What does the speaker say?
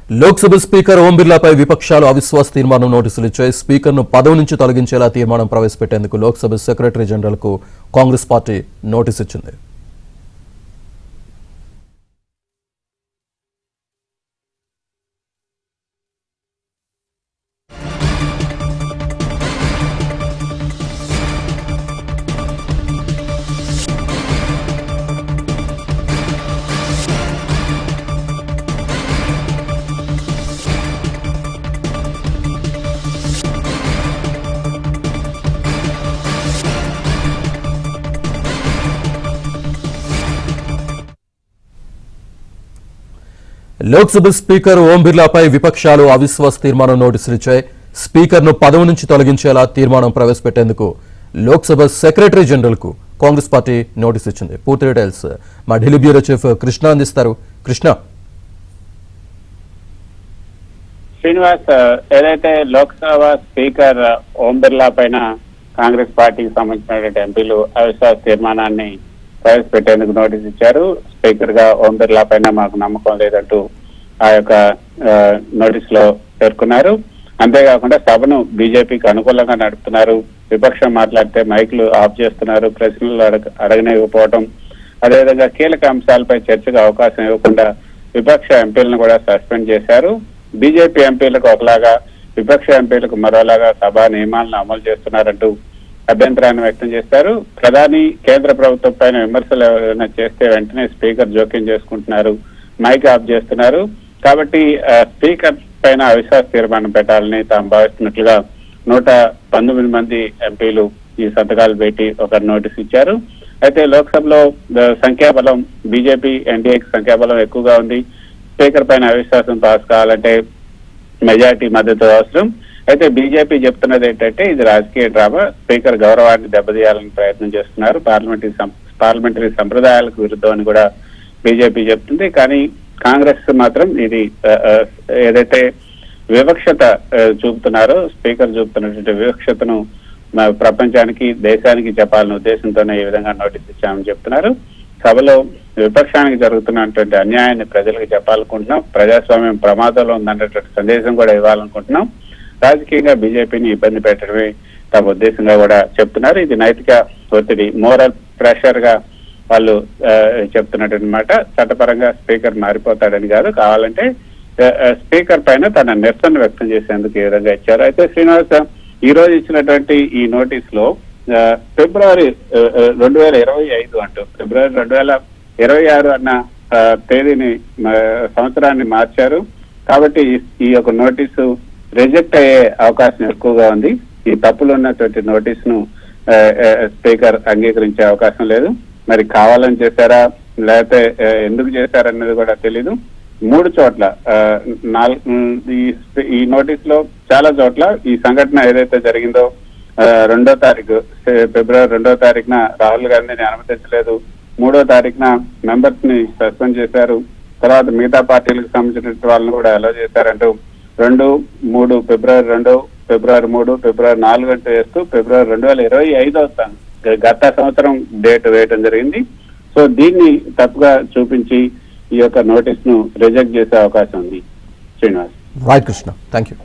Lok Sabha speaker ఓం బిర్లాపై విపక్షాలు అవిశ్వాస తీర్మానం నోటీసులు ఇచ్చాయి. స్పీకర్ను పదవి నుంచి తొలగించేలా తీర్మానం ప్రవేశపెట్టేందుకు లోక్సభ సెక్రటరీ జనరల్కు కాంగ్రెస్ పార్టీ నోటీసు ఇచ్చింది. లోక్సభ స్పీకర్ ఓం బిర్లాపై విపక్షాలు అవిశ్వాస తీర్మానం నోటీసులు ఇచ్చాయి. స్పీకర్ను పదవి నుంచి తొలగించేలా తీర్మానం ప్రవేశపెట్టేందుకు లోక్సభ సెక్రటరీ జనరల్కు కాంగ్రెస్ పార్టీ నోటీసు ఇచ్చింది. పూర్తి డీటెయిల్స్ మా ఢిల్లీ బ్యూరో చీఫ్ కృష్ణ అందిస్తారు. కృష్ణ, శ్రీనివాస్, ఏదైతే లోక్సభ స్పీకర్ ఓం బిర్లా పైన కాంగ్రెస్ పార్టీకి సంబంధించినటువంటి ఎంపీలు అవిశ్వాస తీర్మానాన్ని ప్రవేశపెట్టేందుకు నోటీస్ ఇచ్చారు. స్పీకర్ గా ఓం బిర్లా పైన మాకు నమ్మకం లేదంటూ ఆ యొక్క నోటీస్ లో పేర్కొన్నారు. అంతేకాకుండా సభను బీజేపీకి అనుకూలంగా నడుపుతున్నారు, విపక్షం మాట్లాడితే మైకులు ఆఫ్ చేస్తున్నారు, ప్రశ్నలు అడగనివ్వకపోవడం, అదేవిధంగా కీలక అంశాలపై చర్చకు అవకాశం ఇవ్వకుండా విపక్ష ఎంపీలను కూడా సస్పెండ్ చేశారు. బీజేపీ ఎంపీలకు ఒకలాగా, విపక్ష ఎంపీలకు మరోలాగా సభా నియమాలను అమలు చేస్తున్నారంటూ అభ్యంతరాన్ని వ్యక్తం చేశారు. ప్రధాని కేంద్ర ప్రభుత్వం పైన విమర్శలు ఏమైనా చేస్తే వెంటనే స్పీకర్ జోక్యం చేసుకుంటున్నారు, మైక్ ఆఫ్ చేస్తున్నారు. కాబట్టి స్పీకర్ పైన అవిశ్వాస తీర్మానం పెట్టాలని తాము భావిస్తున్నట్లుగా 119 మంది ఎంపీలు ఈ సంతకాలు పెట్టి ఒక నోటీస్ ఇచ్చారు. అయితే లోక్సభలో సంఖ్యాబలం బీజేపీ ఎన్డీఏకి సంఖ్యాబలం ఎక్కువగా ఉంది. స్పీకర్ పైన అవిశ్వాసం పాస్ కావాలంటే మెజారిటీ మద్దతు అవసరం. అయితే బీజేపీ చెప్తున్నది ఏంటంటే ఇది రాజకీయ డ్రామా, స్పీకర్ గౌరవాన్ని దెబ్బతీయాలని ప్రయత్నం చేస్తున్నారు, పార్లమెంటరీ సంప్రదాయాలకు విరుద్ధం అని కూడా బీజేపీ చెప్తుంది. కానీ కాంగ్రెస్ మాత్రం ఇది ఏదైతే వివక్షత చూపుతున్నారో, స్పీకర్ చూపుతున్నటువంటి వివక్షతను ప్రపంచానికి, దేశానికి చెప్పాలనే ఉద్దేశంతోనే ఈ విధంగా నోటీస్ ఇచ్చామని చెప్తున్నారు. సభలో విపక్షానికి జరుగుతున్నటువంటి అన్యాయాన్ని ప్రజలకు చెప్పాలనుకుంటున్నాం, ప్రజాస్వామ్యం ప్రమాదంలో ఉందన్నటువంటి సందేశం కూడా ఇవ్వాలనుకుంటున్నాం, రాజకీయంగా బీజేపీని ఇబ్బంది పెట్టడమే తమ ఉద్దేశంగా కూడా చెప్తున్నారు. ఇది నైతిక ఒత్తిడి, మోరల్ ప్రెషర్ గా వాళ్ళు చెప్తున్నటువంటి మాట. చట్టపరంగా స్పీకర్ మారిపోతాడని కాదు, కావాలంటే స్పీకర్ పైన తన నిరసన వ్యక్తం చేసేందుకు ఈ విధంగా ఇచ్చారు. అయితే శ్రీనివాస్, ఈ రోజు ఇచ్చినటువంటి ఈ నోటీస్ లో ఫిబ్రవరి 2025 అంటూ ఫిబ్రవరి 2026 అన్న తేదీని, సంవత్సరాన్ని మార్చారు. కాబట్టి ఈ యొక్క నోటీసు రిజెక్ట్ అయ్యే అవకాశం ఎక్కువగా ఉంది. ఈ తప్పులు ఉన్నటువంటి నోటీసును స్పీకర్ అంగీకరించే అవకాశం లేదు. మరి కావాలని చేశారా లేకపోతే ఎందుకు చేశారన్నది కూడా తెలీదు. 3 చోట్ల ఈ నోటీస్ లో చాలా చోట్ల ఈ సంఘటన ఏదైతే జరిగిందో 2వ తారీఖు ఫిబ్రవరి 2వ తారీఖున రాహుల్ గాంధీని అనుమతించలేదు, 3వ తారీఖున మెంబర్స్ ని సస్పెండ్ చేశారు, తర్వాత మిగతా పార్టీలకు సంబంధించిన వాళ్ళని కూడా అలౌ చేశారంటూ 2, 3 ఫిబ్రవరి 2, ఫిబ్రవరి 3, ఫిబ్రవరి 4 అంటూ వేస్తూ ఫిబ్రవరి 2025 అవుతాను గత సంవత్సరం డేట్ వేయడం జరిగింది. సో దీన్ని తప్పుగా చూపించి ఈ యొక్క నోటీస్ ను రిజెక్ట్ చేసే అవకాశం ఉంది. Srinivas. Right Krishna, thank you.